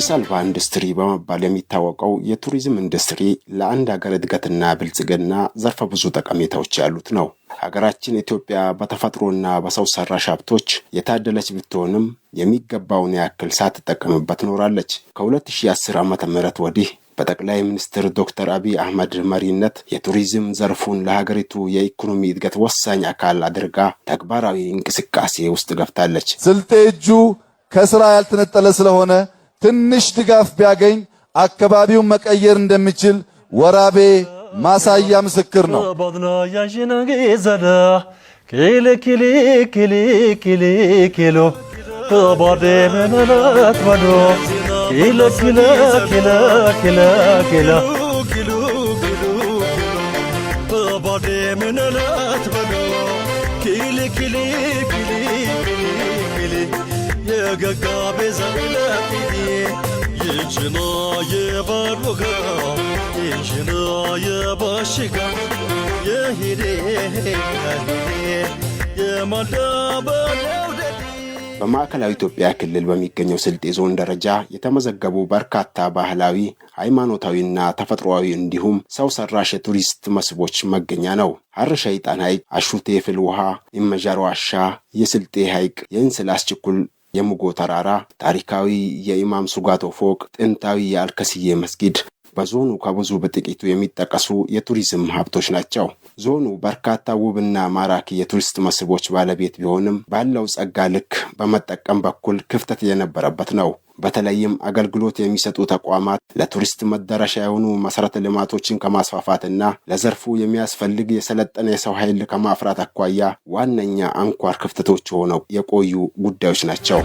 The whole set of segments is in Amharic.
ጭስ አልባ ኢንዱስትሪ በመባል የሚታወቀው የቱሪዝም ኢንዱስትሪ ለአንድ ሀገር እድገትና ብልጽግና ዘርፈ ብዙ ጠቀሜታዎች ያሉት ነው። ሀገራችን ኢትዮጵያ በተፈጥሮና በሰው ሰራሽ ሀብቶች የታደለች ብትሆንም የሚገባውን ያክል ሳትጠቀምበት ኖራለች። ከ2010 ዓ.ም ወዲህ በጠቅላይ ሚኒስትር ዶክተር አብይ አህመድ መሪነት የቱሪዝም ዘርፉን ለሀገሪቱ የኢኮኖሚ እድገት ወሳኝ አካል አድርጋ ተግባራዊ እንቅስቃሴ ውስጥ ገብታለች። ስልጤ እጁ ከስራ ያልተነጠለ ስለሆነ ትንሽ ድጋፍ ቢያገኝ አካባቢውን መቀየር እንደሚችል ወራቤ ማሳያ ምስክር ነው። በማዕከላዊ ኢትዮጵያ ክልል በሚገኘው ስልጤ ዞን ደረጃ የተመዘገቡ በርካታ ባህላዊ፣ ሃይማኖታዊና ተፈጥሯዊ እንዲሁም ሰው ሰራሽ የቱሪስት መስህቦች መገኛ ነው። ሐር ሸይጣን ሐይቅ፣ አሹቴ ፍል ውሃ፣ ኢመዣር ዋሻ፣ የስልጤ ሐይቅ፣ የእንስላስ ችኩል የሙጎ ተራራ፣ ታሪካዊ የኢማም ሱጋቶ ፎቅ፣ ጥንታዊ የአልከስዬ መስጊድ በዞኑ ከብዙ በጥቂቱ የሚጠቀሱ የቱሪዝም ሀብቶች ናቸው። ዞኑ በርካታ ውብና ማራኪ የቱሪስት መስህቦች ባለቤት ቢሆንም ባለው ጸጋ ልክ በመጠቀም በኩል ክፍተት የነበረበት ነው። በተለይም አገልግሎት የሚሰጡ ተቋማት ለቱሪስት መዳረሻ የሆኑ መሰረተ ልማቶችን ከማስፋፋትና ለዘርፉ የሚያስፈልግ የሰለጠነ የሰው ኃይል ከማፍራት አኳያ ዋነኛ አንኳር ክፍተቶች ሆነው የቆዩ ጉዳዮች ናቸው።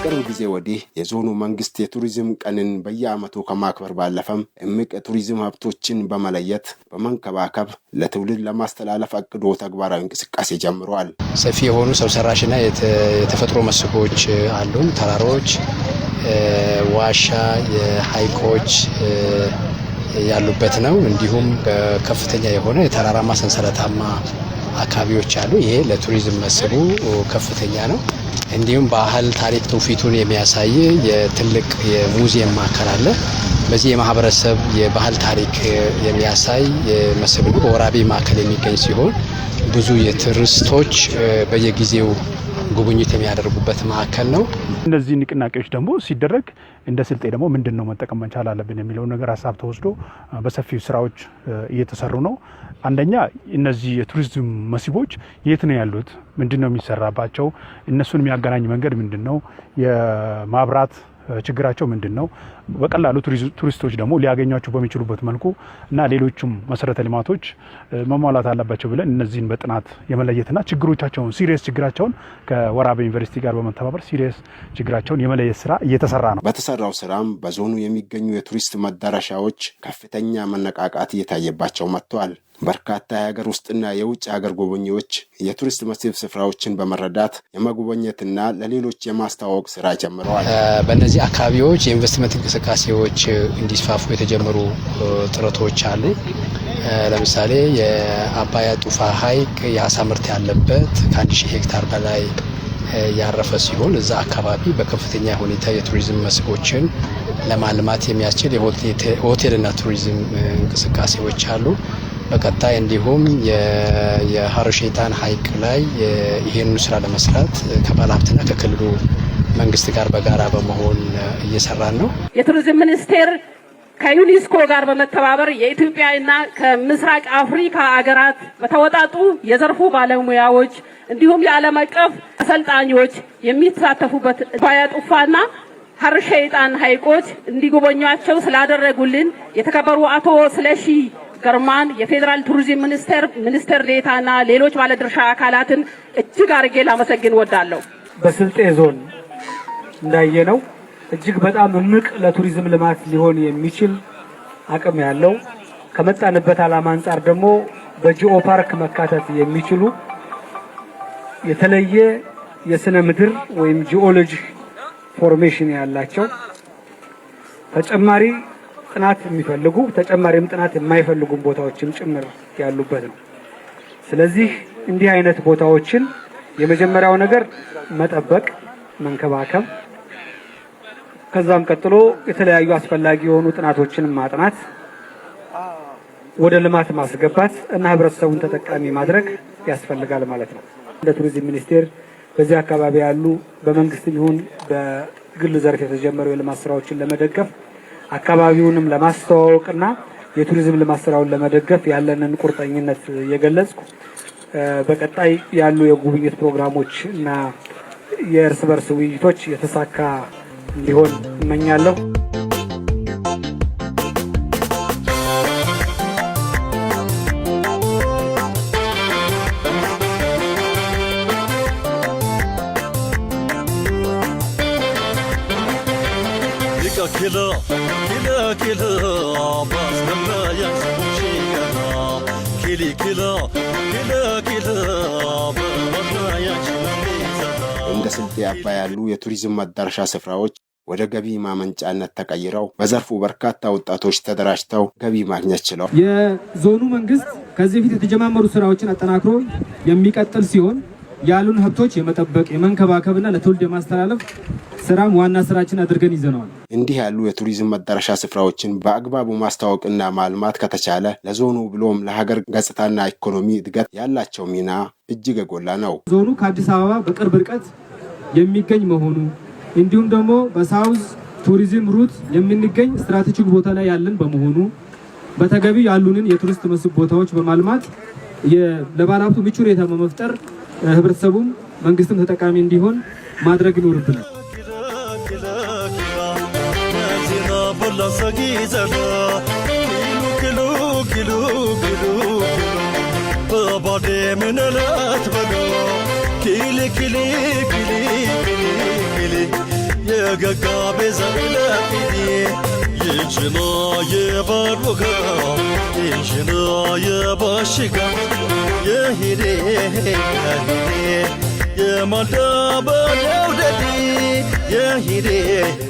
ቅርብ ጊዜ ወዲህ የዞኑ መንግስት የቱሪዝም ቀንን በየዓመቱ ከማክበር ባለፈም እምቅ የቱሪዝም ሀብቶችን በመለየት በመንከባከብ ለትውልድ ለማስተላለፍ አቅዶ ተግባራዊ እንቅስቃሴ ጀምሯል። ሰፊ የሆኑ ሰው ሰራሽና የተፈጥሮ መስህቦች አሉን። ተራሮች፣ ዋሻ፣ የሐይቆች ያሉበት ነው። እንዲሁም ከፍተኛ የሆነ የተራራማ ሰንሰለታማ አካባቢዎች አሉ። ይሄ ለቱሪዝም መስህቡ ከፍተኛ ነው። እንዲሁም ባህል ታሪክ ትውፊቱን የሚያሳይ የትልቅ የሙዚየም ማዕከል አለ። በዚህ የማህበረሰብ የባህል ታሪክ የሚያሳይ መስህብ ነው። በወራቤ ማዕከል የሚገኝ ሲሆን ብዙ የቱሪስቶች በየጊዜው ጉብኝት የሚያደርጉበት ማዕከል ነው። እነዚህ ንቅናቄዎች ደግሞ ሲደረግ እንደ ስልጤ ደግሞ ምንድነው መጠቀም መቻል አለብን የሚለው ነገር ሀሳብ ተወስዶ በሰፊው ስራዎች እየተሰሩ ነው። አንደኛ እነዚህ የቱሪዝም መስህቦች የት ነው ያሉት? ምንድነው የሚሰራባቸው? እነሱን የሚያገናኝ መንገድ ምንድነው? የማብራት ችግራቸው ምንድነው? በቀላሉ ቱሪስቶች ደግሞ ሊያገኟቸው በሚችሉበት መልኩ እና ሌሎችም መሰረተ ልማቶች መሟላት አለባቸው ብለን እነዚህን በጥናት የመለየትና ችግሮቻቸውን ሲሪየስ ችግራቸውን ከወራቤ ዩኒቨርሲቲ ጋር በመተባበር ሲሪየስ ችግራቸውን የመለየት ስራ እየተሰራ ነው። በተሰራው ስራም በዞኑ የሚገኙ የቱሪስት መዳረሻዎች ከፍተኛ መነቃቃት እየታየባቸው መጥቷል። በርካታ የሀገር ውስጥና የውጭ ሀገር ጎብኚዎች የቱሪስት መስህብ ስፍራዎችን በመረዳት የመጎብኘትና ለሌሎች የማስተዋወቅ ስራ ጀምረዋል። በእነዚህ አካባቢዎች የኢንቨስትመንት እንቅስቃሴዎች እንዲስፋፉ የተጀመሩ ጥረቶች አሉ። ለምሳሌ የአባያ ጡፋ ሐይቅ የአሳ ምርት ያለበት ከ1000 ሄክታር በላይ ያረፈ ሲሆን እዛ አካባቢ በከፍተኛ ሁኔታ የቱሪዝም መስህቦችን ለማልማት የሚያስችል የሆቴልና ቱሪዝም እንቅስቃሴዎች አሉ። በቀጣይ እንዲሁም የሐር ሸይጣን ሐይቅ ላይ ይሄንን ስራ ለመስራት ከባለሀብትና ከክልሉ መንግስት ጋር በጋራ በመሆን እየሰራን ነው። የቱሪዝም ሚኒስቴር ከዩኒስኮ ጋር በመተባበር የኢትዮጵያና ከምስራቅ አፍሪካ አገራት በተወጣጡ የዘርፉ ባለሙያዎች እንዲሁም የዓለም አቀፍ አሰልጣኞች የሚሳተፉበት አባያ ጡፋና ሐር ሸይጣን ሐይቆች እንዲጎበኟቸው ስላደረጉልን የተከበሩ አቶ ስለሺ ገርማን የፌዴራል ቱሪዝም ሚኒስቴር ዴኤታና ሌሎች ባለድርሻ አካላትን እጅግ አርጌ ላመሰግን ወዳለሁ። በስልጤ ዞን እንዳየነው እጅግ በጣም እምቅ ለቱሪዝም ልማት ሊሆን የሚችል አቅም ያለው ከመጣንበት ዓላማ አንፃር ደግሞ በጂኦ ፓርክ መካተት የሚችሉ የተለየ የስነ ምድር ወይም ጂኦሎጂ ፎርሜሽን ያላቸው ተጨማሪ ጥናት የሚፈልጉ ተጨማሪም ጥናት የማይፈልጉ ቦታዎችም ጭምር ያሉበት ነው። ስለዚህ እንዲህ አይነት ቦታዎችን የመጀመሪያው ነገር መጠበቅ፣ መንከባከብ፣ ከዛም ቀጥሎ የተለያዩ አስፈላጊ የሆኑ ጥናቶችን ማጥናት፣ ወደ ልማት ማስገባት እና ህብረተሰቡን ተጠቃሚ ማድረግ ያስፈልጋል ማለት ነው። እንደ ቱሪዝም ሚኒስቴር በዚህ አካባቢ ያሉ በመንግስት ይሁን በግል ዘርፍ የተጀመሩ የልማት ስራዎችን ለመደገፍ አካባቢውንም ለማስተዋወቅና የቱሪዝም ልማት ስራውን ለመደገፍ ያለንን ቁርጠኝነት የገለጽኩ በቀጣይ ያሉ የጉብኝት ፕሮግራሞች እና የእርስ በርስ ውይይቶች የተሳካ እንዲሆን እመኛለሁ። እንደ ስልጤ አባይ ያሉ የቱሪዝም መዳረሻ ስፍራዎች ወደ ገቢ ማመንጫነት ተቀይረው በዘርፉ በርካታ ወጣቶች ተደራጅተው ገቢ ማግኘት ችለዋል። የዞኑ መንግስት ከዚህ በፊት የተጀማመሩ ስራዎችን አጠናክሮ የሚቀጥል ሲሆን ያሉን ሀብቶች የመጠበቅ የመንከባከብና ለትውልድ የማስተላለፍ ስራም ዋና ስራችን አድርገን ይዘነዋል። እንዲህ ያሉ የቱሪዝም መዳረሻ ስፍራዎችን በአግባቡ ማስተዋወቅና ማልማት ከተቻለ ለዞኑ ብሎም ለሀገር ገጽታና ኢኮኖሚ እድገት ያላቸው ሚና እጅግ የጎላ ነው። ዞኑ ከአዲስ አበባ በቅርብ ርቀት የሚገኝ መሆኑ እንዲሁም ደግሞ በሳውዝ ቱሪዝም ሩት የምንገኝ ስትራቴጂክ ቦታ ላይ ያለን በመሆኑ በተገቢ ያሉንን የቱሪስት መስህብ ቦታዎች በማልማት ለባለሀብቱ ምቹ ሁኔታ በመፍጠር ህብረተሰቡም መንግስትም ተጠቃሚ እንዲሆን ማድረግ ይኖርብናል።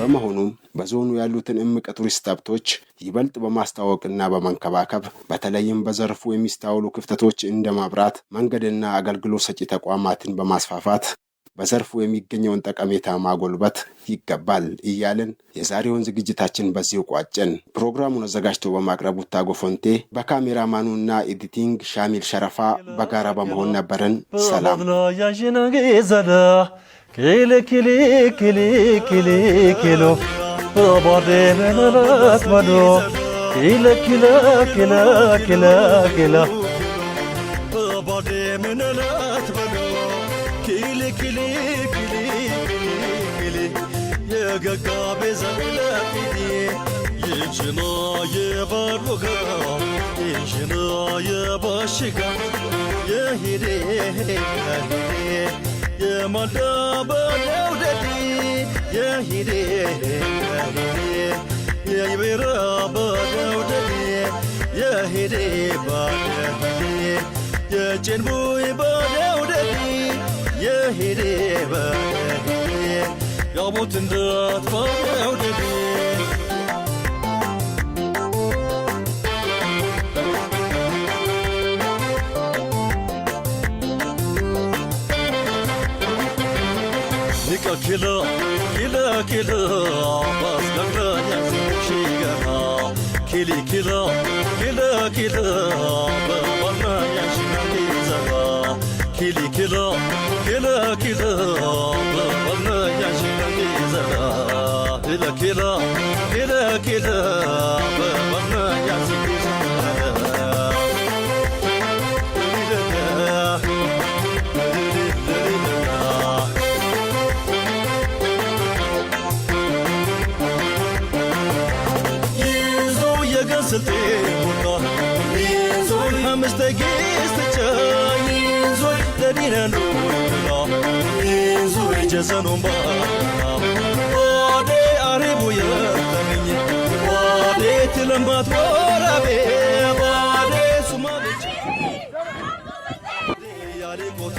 በመሆኑም በዞኑ ያሉትን እምቅ ቱሪስት ሀብቶች ይበልጥ በማስተዋወቅና በመንከባከብ በተለይም በዘርፉ የሚስተዋሉ ክፍተቶች እንደ መብራት፣ መንገድና አገልግሎት ሰጪ ተቋማትን በማስፋፋት በዘርፉ የሚገኘውን ጠቀሜታ ማጎልበት ይገባል እያልን የዛሬውን ዝግጅታችን በዚሁ ቋጨን። ፕሮግራሙን አዘጋጅቶ በማቅረቡ ታጎ ፎንቴ፣ በካሜራማኑና ኤዲቲንግ ሻሚል ሸረፋ በጋራ በመሆን ነበርን። ሰላም። Inzo, ዛሬ ሙየተኝ ዋዴ ትለምባት ወራቤ ዋዴ ሱማሌ ያሌ ቆቶ